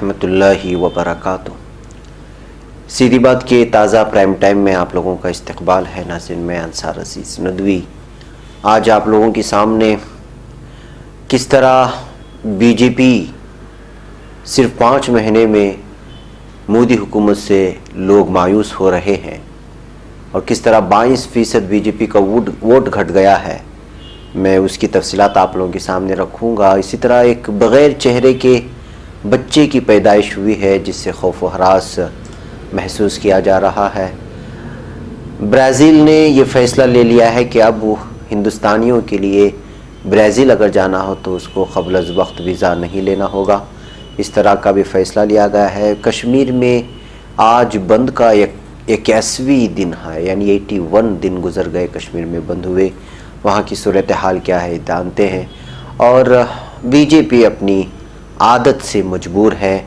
ورحمۃ اللہ وبرکاتہ۔ سیدھی بات کے تازہ پرائم ٹائم میں آپ لوگوں کا استقبال ہے۔ ناظرین، میں انصار عزیز ندوی آج آپ لوگوں کے سامنے کس طرح بی جے پی صرف 5 مہینے میں مودی حکومت سے لوگ مایوس ہو رہے ہیں اور کس طرح 22% بی جے پی کا ووٹ گھٹ گیا ہے، میں اس کی تفصیلات آپ لوگوں کے سامنے رکھوں گا۔ اسی طرح ایک بغیر چہرے کے بچے کی پیدائش ہوئی ہے جس سے خوف و ہراس محسوس کیا جا رہا ہے۔ برازیل نے یہ فیصلہ لے لیا ہے کہ اب وہ ہندوستانیوں کے لیے برازیل اگر جانا ہو تو اس کو قبل از وقت ویزا نہیں لینا ہوگا، اس طرح کا بھی فیصلہ لیا گیا ہے۔ کشمیر میں آج بند کا 81واں دن ہے، یعنی 81 دن گزر گئے کشمیر میں بند ہوئے۔ وہاں کی صورتحال کیا ہے جانتے ہیں، اور بی جے پی اپنی عادت سے مجبور ہے۔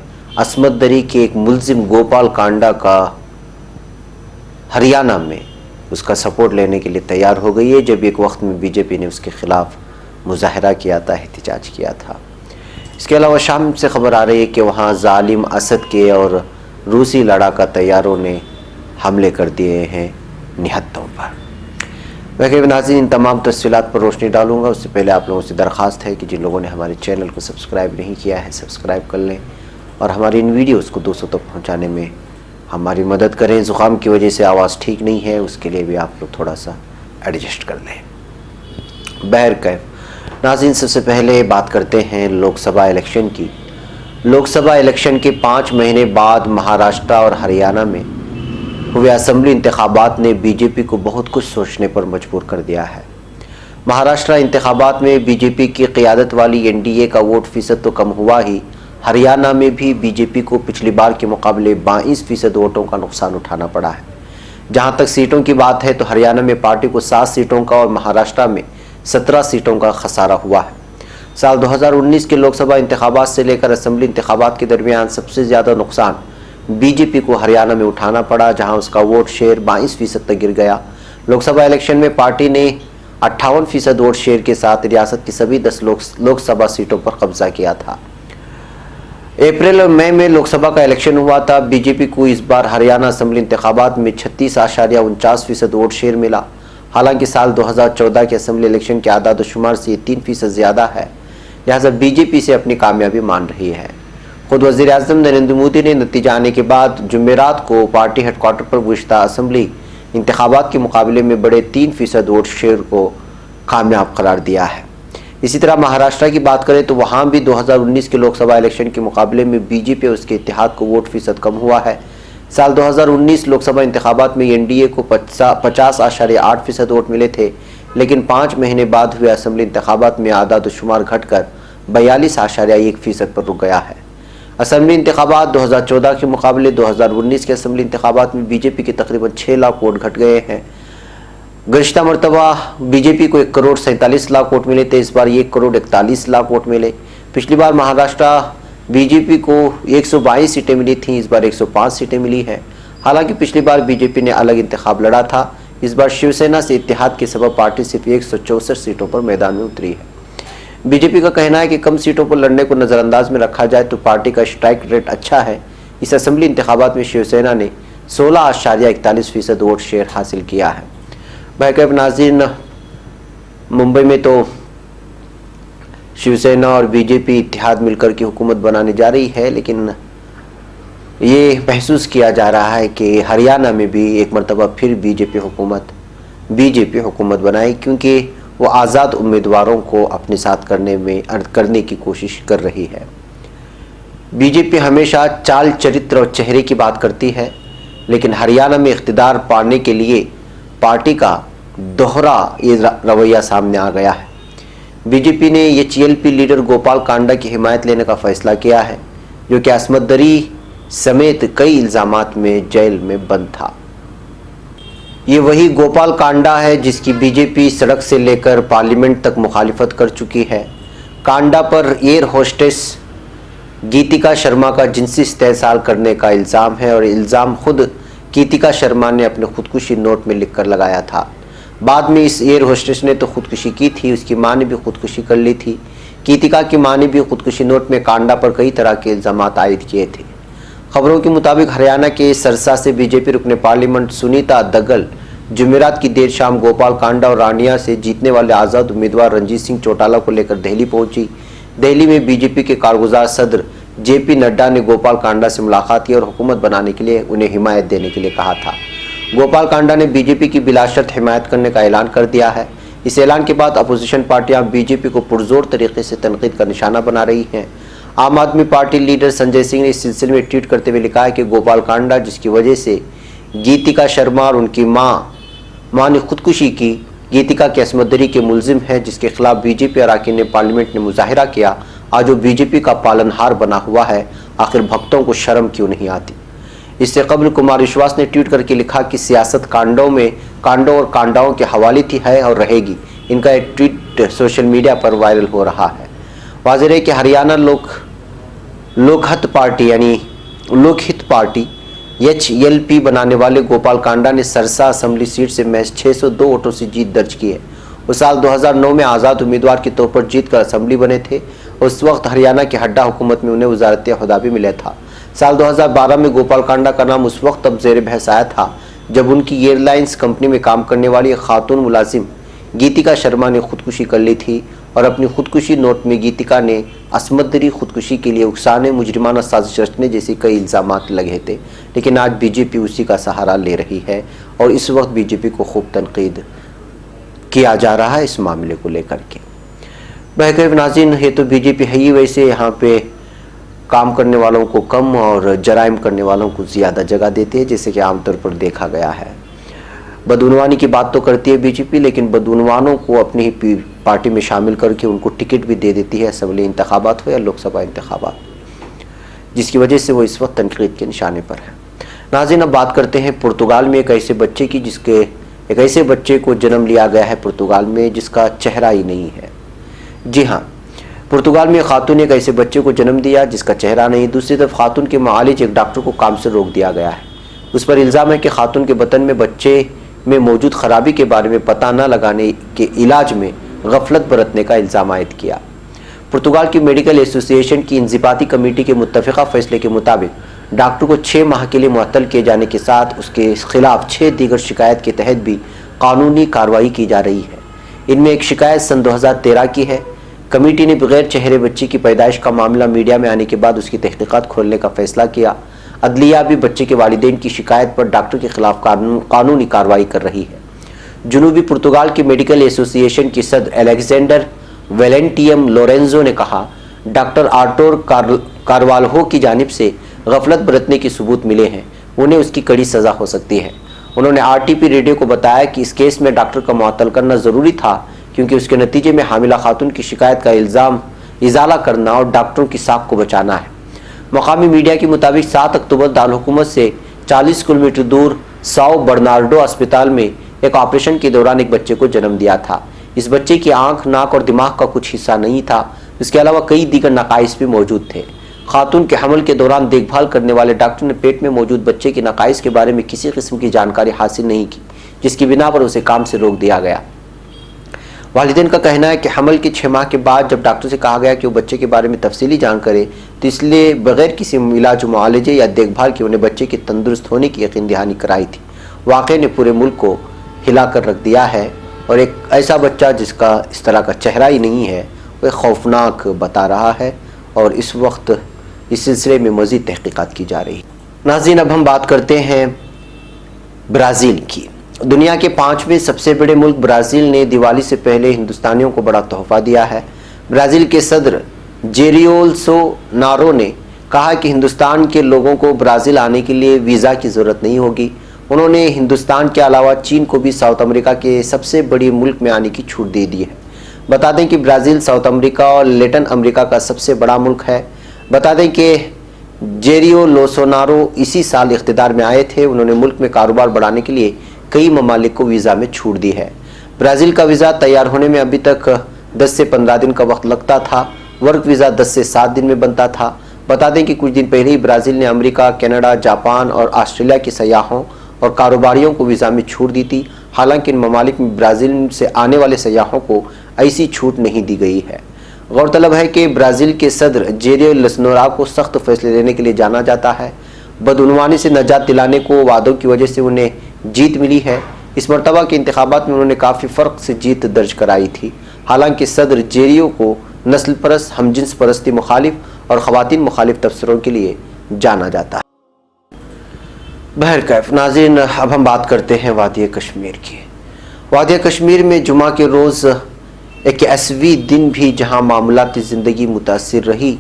عصمت دری کے ایک ملزم گوپال کانڈا کا ہریانہ میں اس کا سپورٹ لینے کے لیے تیار ہو گئی ہے، جب ایک وقت میں بی جے پی نے اس کے خلاف مظاہرہ کیا تھا، احتجاج کیا تھا۔ اس کے علاوہ شام سے خبر آ رہی ہے کہ وہاں ظالم اسد کے اور روسی لڑاکا طیاروں نے حملے کر دیے ہیں نہتوں پر۔ میں ناظرین ان تمام تفصیلات پر روشنی ڈالوں گا۔ اس سے پہلے آپ لوگوں سے درخواست ہے کہ جن لوگوں نے ہمارے چینل کو سبسکرائب نہیں کیا ہے سبسکرائب کر لیں اور ہماری ان ویڈیوز کو دوستوں تک پہنچانے میں ہماری مدد کریں۔ زکام کی وجہ سے آواز ٹھیک نہیں ہے، اس کے لیے بھی آپ لوگ تھوڑا سا ایڈجسٹ کر لیں۔ بہرکیف ناظرین، سب سے پہلے بات کرتے ہیں لوک سبھا الیکشن کی۔ لوک سبھا الیکشن کے 5 مہینے بعد مہاراشٹر اور ہریانہ میں ہوئے اسمبلی انتخابات نے بی جے پی کو بہت کچھ سوچنے پر مجبور کر دیا ہے۔ مہاراشٹر انتخابات میں بی جے پی کی قیادت والی این ڈی اے کا ووٹ فیصد تو کم ہوا ہی، ہریانہ میں بھی بی جے پی کو پچھلی بار کے مقابلے 22% ووٹوں کا نقصان اٹھانا پڑا ہے۔ جہاں تک سیٹوں کی بات ہے تو ہریانہ میں پارٹی کو 7 سیٹوں کا اور مہاراشٹر میں 17 سیٹوں کا خسارہ ہوا ہے۔ سال 2019 کے لوک سبھا انتخابات سے لے کر اسمبلی انتخابات کے درمیان سب سے زیادہ نقصان بی جے پی کو ہریانہ میں اٹھانا پڑا، جہاں اس کا ووٹ شیئر 22% تک گر گیا۔ لوک سبھا الیکشن میں پارٹی نے 58% ووٹ شیئر کے ساتھ ریاست کی سبھی 10 لوک سبھا سیٹوں پر قبضہ کیا تھا۔ اپریل اور مئی میں لوک سبھا کا الیکشن ہوا تھا۔ بی جے پی کو اس بار ہریانہ اسمبلی انتخابات میں 36.49% ووٹ شیئر ملا۔ حالانکہ سال 2014 کے اسمبلی الیکشن کے اعداد و شمار سے یہ 3% زیادہ ہے، لہذا بی جے پی سے اپنی کامیابی مان رہی ہے۔ خود وزیر اعظم نریندر مودی نے نتیجہ آنے کے بعد جمعرات کو پارٹی ہیڈ کوارٹر پر گزشتہ اسمبلی انتخابات کے مقابلے میں بڑے 3% ووٹ شیئر کو کامیاب قرار دیا ہے۔ اسی طرح مہاراشٹر کی بات کریں تو وہاں بھی 2019 کے لوک سبھا الیکشن کے مقابلے میں بی جے پی اور اس کے اتحاد کو ووٹ فیصد کم ہوا ہے۔ سال 2019 لوک سبھا انتخابات میں این ڈی اے کو 50.8% ووٹ ملے تھے، لیکن 5 مہینے بعد ہوئے اسمبلی انتخابات میں اعداد و شمار گھٹ کر 42.1% پر رک گیا ہے۔ اسمبلی انتخابات 2014 کے مقابلے 2019 کے اسمبلی انتخابات میں بی جے پی کے تقریباً 6 لاکھ ووٹ گھٹ گئے ہیں۔ گزشتہ مرتبہ بی جے پی کو 1.47 کروڑ ووٹ ملے تھے، اس بار 1.41 کروڑ ووٹ ملے۔ پچھلی بار مہاراشٹر بی جے پی کو 122 سیٹیں ملی تھیں، اس بار 105 سیٹیں ملی ہیں۔ حالانکہ پچھلی بار بی جے پی نے الگ انتخاب لڑا تھا، اس بار شیو سینا سے اتحاد کے سبب پارٹی صرف 164 سیٹوں پر میدان میں اتری ہے۔ بی جے پی کا کہنا ہے کہ کم سیٹوں پر لڑنے کو نظر انداز میں رکھا جائے تو پارٹی کا اسٹرائک ریٹ اچھا ہے۔ اس اسمبلی انتخابات میں شیو سینا نے 16.41% ووٹ شیئر حاصل کیا ہے۔ بہرکیف ناظرین، ممبئی میں تو شیو سینا اور بی جے پی اتحاد مل کر کے حکومت بنانے جا رہی ہے، لیکن یہ محسوس کیا جا رہا ہے کہ ہریانہ میں بھی ایک مرتبہ پھر بی جے پی حکومت بنائے، کیونکہ وہ آزاد امیدواروں کو اپنے ساتھ کرنے کی کوشش کر رہی ہے۔ بی جے پی ہمیشہ چال چرتر اور چہرے کی بات کرتی ہے، لیکن ہریانہ میں اقتدار پانے کے لیے پارٹی کا دوہرا یہ رویہ سامنے آ گیا ہے۔ بی جے پی نے H L P leader Gopal Kanda کی حمایت لینے کا فیصلہ کیا ہے، جو کہ عصمت دری سمیت کئی الزامات میں جیل میں بند تھا۔ یہ وہی گوپال کانڈا ہے جس کی بی جے پی سڑک سے لے کر پارلیمنٹ تک مخالفت کر چکی ہے۔ Kinda per air hostess گیتیکا Sharma کا جنسی استحصال کرنے کا الزام ہے، اور الزام خود گیتیکا شرما نے اپنے خودکشی نوٹ میں لکھ کر لگایا تھا۔ بعد میں اس ایئر ہوسٹس نے تو خودکشی کی تھی، اس کی ماں نے بھی خودکشی کر لی تھی۔ گیتکا کی ماں نے بھی خودکشی نوٹ میں کانڈا پر کئی طرح کے الزامات عائد کیے تھے۔ خبروں کے مطابق ہریانہ کے سرسا سے بی جے پی رکن پارلیمنٹ سنیتا دگل جمعرات کی دیر شام گوپال کانڈا اور رانیا سے جیتنے والے آزاد امیدوار رنجیت سنگھ چوٹالہ کو لے کر دہلی پہنچی۔ دہلی میں بی جے پی کے کارگزار صدر جے پی نڈا نے گوپال کانڈا سے ملاقات کی اور حکومت بنانے کے لیے انہیں حمایت دینے کے لیے کہا تھا۔ گوپال کانڈا نے بی جے پی کی بلا شرط حمایت کرنے کا اعلان کر دیا ہے۔ اس اعلان کے بعد اپوزیشن پارٹیاں بی جے پی کو پرزور طریقے سے تنقید کا نشانہ بنا رہی ہیں۔ عام آدمی پارٹی لیڈر سنجے سنگھ نے اس سلسلے میں ٹویٹ کرتے ہوئے لکھا ہے کہ گوپال کانڈا جس کی وجہ سے گیتکا شرما اور ان کی ماں نے خودکشی کی، گیتکا کی عصمت دری کے ملزم ہیں، جس کے خلاف بی جے پی اراکین نے پارلیمنٹ نے مظاہرہ کیا۔ آج وہ بی جے پی کا پالن ہار بنا ہوا ہے، آخر بھکتوں کو شرم کیوں نہیں آتی؟ اس سے قبل کمار وشواس نے ٹویٹ کر کے لکھا کہ سیاست کانڈوں اور کانڈاؤں کے حوالے تھی، ہے اور رہے گی۔ ان کا ایک ٹویٹ سوشل میڈیا پر وائرل ہو رہا ہے۔ واضح ہے کہ ہریانہ لوک ہت پارٹی HLP بنانے والے گوپال کانڈا نے سرسا اسمبلی سیٹ سے محض 602 ووٹوں سے جیت درج کی ہے۔ وہ سال 2009 میں آزاد امیدوار کے طور پر جیت کر اسمبلی بنے تھے اور اس وقت ہریانہ کی ہڈا حکومت میں انہیں وزارت عہدہ بھی ملا تھا۔ سال 2012 میں گوپال کانڈا کا نام اس وقت تب زیر بحث آیا تھا جب ان کی ایئر لائنز کمپنی میں کام کرنے والی ایک خاتون ملازم گیتکا شرما نے خودکشی کر لی تھی اور اپنی خودکشی نوٹ میں گیتکا نے عصمت دری خودکشی کے لیے اکسانے، مجرمانہ سازش رچنے جیسے کئی الزامات لگے تھے، لیکن آج بی جے پی اسی کا سہارا لے رہی ہے اور اس وقت بی جے پی کو خوب تنقید کیا جا رہا ہے اس معاملے کو لے کر کے۔ بہرکیف ناظرین، یہ تو بی جے پی ہے ہی، ویسے یہاں پہ کام کرنے والوں کو کم اور جرائم کرنے والوں کو زیادہ جگہ دیتی ہے، جیسے کہ عام طور پر دیکھا گیا ہے۔ بدعنوانی کی بات تو کرتی ہے بی جے پی، لیکن بدعنوانوں کو اپنی ہی پارٹی میں شامل کر کے ان کو ٹکٹ بھی دے دیتی ہے، اسمبلی انتخابات ہو یا لوک سبھا انتخابات، جس کی وجہ سے وہ اس وقت تنقید کے نشانے پر ہے۔ ناظرین، اب بات کرتے ہیں پرتگال میں ایک ایسے بچے کی ایک ایسے بچے کو جنم لیا گیا ہے پرتگال میں جس کا چہرہ ہی نہیں ہے۔ جی ہاں، پرتگال میں خاتون نے ایک ایسے بچے کو جنم دیا جس کا چہرہ نہیں۔ دوسری طرف خاتون کے معالج ایک ڈاکٹر کو کام سے روک دیا گیا ہے۔ اس پر الزام ہے کہ خاتون کے بطن میں بچے میں موجود خرابی کے بارے میں پتہ نہ لگانے کے علاج میں غفلت برتنے کا الزام عائد کیا۔ پرتگال کی میڈیکل ایسوسی ایشن کی انضباطی کمیٹی کے متفقہ فیصلے کے مطابق ڈاکٹر کو 6 ماہ کے لیے معطل کیے جانے کے ساتھ اس کے خلاف 6 دیگر شکایت کے تحت بھی قانونی کارروائی کی جا رہی ہے۔ ان میں ایک شکایت سن 2013 کی ہے۔ کمیٹی نے بغیر چہرے بچے کی پیدائش کا معاملہ میڈیا میں آنے کے بعد اس کی تحقیقات کھولنے کا فیصلہ کیا۔ عدلیہ بھی بچے کے والدین کی شکایت پر ڈاکٹر کے خلاف قانونی کارروائی کر رہی ہے۔ جنوبی پرتگال کی میڈیکل ایسوسی ایشن کی صدر الیگزینڈر ویلنٹیم لورینزو نے کہا، ڈاکٹر آرٹور کاروالہو کی جانب سے غفلت برتنے کے ثبوت ملے ہیں، انہیں اس کی کڑی سزا ہو سکتی ہے۔ انہوں نے RTP ریڈیو کو بتایا کہ اس کیس میں ڈاکٹر کا معطل کرنا ضروری تھا کیونکہ اس کے نتیجے میں حاملہ خاتون کی شکایت کا ازالہ کرنا اور ڈاکٹروں کی ساکھ کو بچانا ہے۔ مقامی میڈیا کے مطابق 7 اکتوبر دارالحکومت سے 40 کلومیٹر دور ساؤ برنارڈو اسپتال میں ایک آپریشن کے دوران ایک بچے کو جنم دیا تھا۔ اس بچے کی آنکھ، ناک اور دماغ کا کچھ حصہ نہیں تھا، اس کے علاوہ کئی دیگر نقائص بھی موجود تھے۔ خاتون کے حمل کے دوران دیکھ بھال کرنے والے ڈاکٹر نے پیٹ میں موجود بچے کے نقائص کے بارے میں کسی قسم کی جانکاری حاصل نہیں کی، جس کی بنا پر اسے کام سے روک دیا گیا۔ والدین کا کہنا ہے کہ حمل کے 6 ماہ کے بعد جب ڈاکٹر سے کہا گیا کہ وہ بچے کے بارے میں تفصیلی جان کرے تو اس لیے بغیر کسی علاج و معالجے یا دیکھ بھال کے انہیں بچے کے تندرست ہونے کی یقین دہانی کرائی تھی۔ واقعے نے پورے ملک کو ہلا کر رکھ دیا ہے اور ایک ایسا بچہ جس کا اس طرح کا چہرہ ہی نہیں ہے وہ خوفناک بتا رہا ہے اور اس وقت اس سلسلے میں مزید تحقیقات کی جا رہی ہے۔ ناظرین، اب ہم بات کرتے ہیں برازیل کی۔ دنیا کے 5ویں سب سے بڑے ملک برازیل نے دیوالی سے پہلے ہندوستانیوں کو بڑا تحفہ دیا ہے۔ برازیل کے صدر جیری بولسونارو نے کہا کہ ہندوستان کے لوگوں کو برازیل آنے کے لیے ویزا کی ضرورت نہیں ہوگی۔ انہوں نے ہندوستان کے علاوہ چین کو بھی ساؤتھ امریکا کے سب سے بڑے ملک میں آنے کی چھوٹ دے دی ہے۔ بتا دیں کہ برازیل ساؤتھ امریکا اور لیٹن امریکا کا سب سے بڑا ملک ہے۔ بتا دیں کہ جیری بولسونارو اسی سال اقتدار میں آئے تھے۔ انہوں نے ملک میں کاروبار بڑھانے کے لیے کئی ممالک کو ویزا میں چھوٹ دی ہے۔ برازیل کا ویزا تیار ہونے میں ابھی تک 10 سے 15 دن کا وقت لگتا تھا۔ ورک ویزا 10 سے 7 دن میں بنتا تھا۔ بتا دیں کہ کچھ دن پہلے ہی برازیل نے امریکہ، کینیڈا، جاپان اور آسٹریلیا کے سیاحوں اور کاروباریوں کو ویزا میں چھوٹ دی تھی۔ حالانکہ ان ممالک میں برازیل سے آنے والے سیاحوں کو ایسی چھوٹ نہیں دی گئی ہے۔ غورطلب ہے کہ برازیل کے صدر جیریو لسنورا کو سخت فیصلے لینے کے لیے جانا جاتا ہے۔ بدعنوانی سے نجات دلانے کو وعدوں کی وجہ سے انہیں جیت ملی ہے۔ اس مرتبہ کے انتخابات میں انہوں نے کافی فرق سے جیت درج کرائی تھی۔ حالانکہ صدر جیریو کو نسل پرست، ہم جنس پرستی مخالف اور خواتین مخالف تبصروں کے لیے جانا جاتا ہے۔ بہرکیف ناظرین، اب ہم بات کرتے ہیں وادی کشمیر کی۔ وادی کشمیر میں جمعہ کے روز 81ویں دن بھی جہاں معمولاتی زندگی متاثر رہی،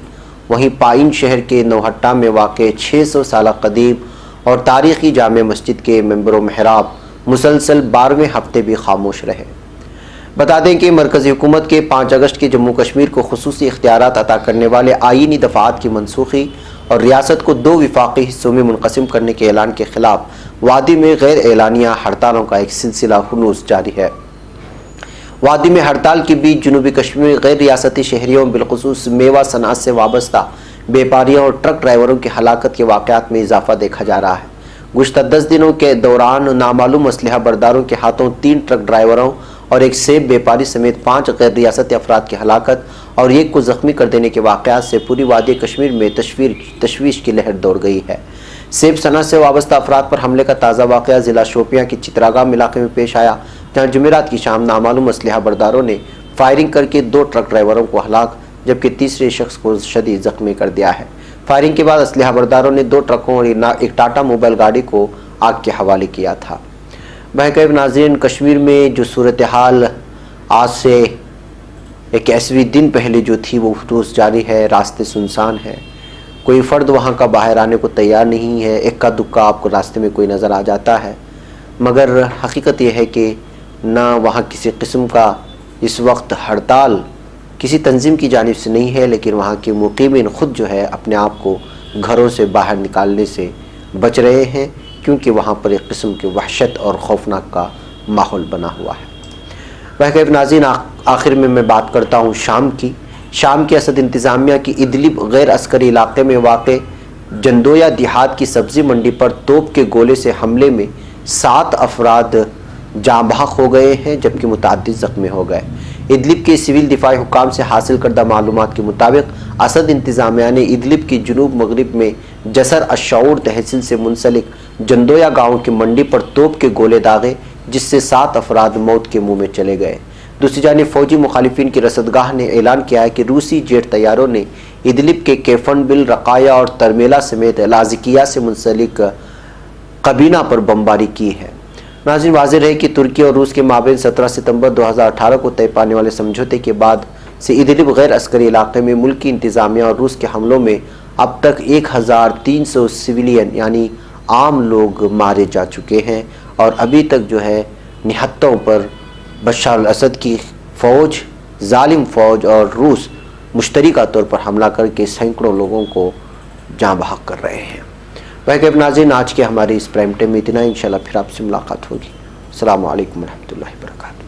وہیں پائن شہر کے نوہٹا میں واقع 600 سالہ قدیم اور تاریخی جامع مسجد کے منبر و محراب مسلسل 12ویں ہفتے بھی خاموش رہے۔ بتا دیں کہ مرکزی حکومت کے 5 اگست کے جموں کشمیر کو خصوصی اختیارات عطا کرنے والے آئینی دفعات کی منسوخی اور ریاست کو 2 وفاقی حصوں میں منقسم کرنے کے اعلان کے خلاف وادی میں غیر اعلانیہ ہڑتالوں کا ایک سلسلہ ہنوز جاری ہے۔ وادی میں ہڑتال کے بیچ جنوبی کشمیر میں غیر ریاستی شہریوں بالخصوص میوہ صنعت سے وابستہ بیپاریوں اور ٹرک ڈرائیوروں کی ہلاکت کے واقعات میں اضافہ دیکھا جا رہا ہے۔ گزشتہ 10 دنوں کے دوران نامعلوم اسلحہ برداروں کے ہاتھوں 3 ٹرک ڈرائیوروں اور ایک سیب بیپاری سمیت 5 غیر ریاستی افراد کی ہلاکت اور 1 کو زخمی کر دینے کے واقعات سے پوری وادی کشمیر میں تشویش کی لہر دوڑ گئی ہے۔ سیب صنعت سے وابستہ افراد پر حملے کا تازہ واقعہ ضلع شوپیاں کے چتراگام علاقے میں پیش آیا، جہاں جمعرات کی شام نامعلوم اسلحہ برداروں نے فائرنگ کر کے 2 ٹرک ڈرائیوروں کو ہلاک جبکہ تیسرے شخص کو شدید زخمی کر دیا ہے۔ فائرنگ کے بعد اسلحہ برداروں نے 2 ٹرکوں اور ایک ٹاٹا موبائل گاڑی کو آگ کے حوالے کیا تھا۔ بہرکیف ناظرین، کشمیر میں جو صورتحال آج سے 81ویں دن پہلے جو تھی وہ روز جاری ہے۔ راستے سنسان ہیں، کوئی فرد وہاں کا باہر آنے کو تیار نہیں ہے۔ اکا دکا آپ کو راستے میں کوئی نظر آ جاتا ہے، مگر حقیقت یہ ہے کہ نہ وہاں کسی قسم کا اس وقت ہڑتال کسی تنظیم کی جانب سے نہیں ہے، لیکن وہاں کے مقیمین خود جو ہے اپنے آپ کو گھروں سے باہر نکالنے سے بچ رہے ہیں، کیونکہ وہاں پر ایک قسم کی وحشت اور خوفناک کا ماحول بنا ہوا ہے۔ بہرکیف ناظرین، آخر میں بات کرتا ہوں شام کی اسد انتظامیہ کی ادلب غیر عسکری علاقے میں واقع جندویا دیہات کی سبزی منڈی پر توپ کے گولے سے حملے میں 7 افراد جاں بحق ہو گئے ہیں جبکہ متعدد زخمی ہو گئے۔ ادلب کے سول دفاعی حکام سے حاصل کردہ معلومات کے مطابق اسد انتظامیہ نے ادلب کی جنوب مغرب میں جسر الشعور تحصیل سے منسلک جندویا گاؤں کی منڈی پر توپ کے گولے داغے، جس سے 7 افراد موت کے منہ میں چلے گئے۔ دوسری جانب فوجی مخالفین کی رصدگاہ نے اعلان کیا ہے کہ روسی جیٹ طیاروں نے ادلب کے کیفن بل، رقایا اور ترمیلا سمیت لازکیہ سے منسلک کابینہ پر بمباری کی ہے۔ ناظرین، واضح رہے کہ ترکی اور روس کے مابین 17 ستمبر 2018 کو طے پانے والے سمجھوتے کے بعد سے ادلب غیر عسکری علاقے میں ملکی انتظامیہ اور روس کے حملوں میں اب تک 1300 سویلین یعنی عام لوگ مارے جا چکے ہیں، اور ابھی تک جو ہے نہتوں پر بشار الاسد کی فوج، ظالم فوج اور روس مشترکہ طور پر حملہ کر کے سینکڑوں لوگوں کو جاں بحق کر رہے ہیں۔ بہرکیف ناظرین، آج کے ہمارے اس پرائم ٹائم میں اتنا، انشاءاللہ پھر آپ سے ملاقات ہوگی۔ السلام علیکم ورحمۃ اللہ وبرکاتہ۔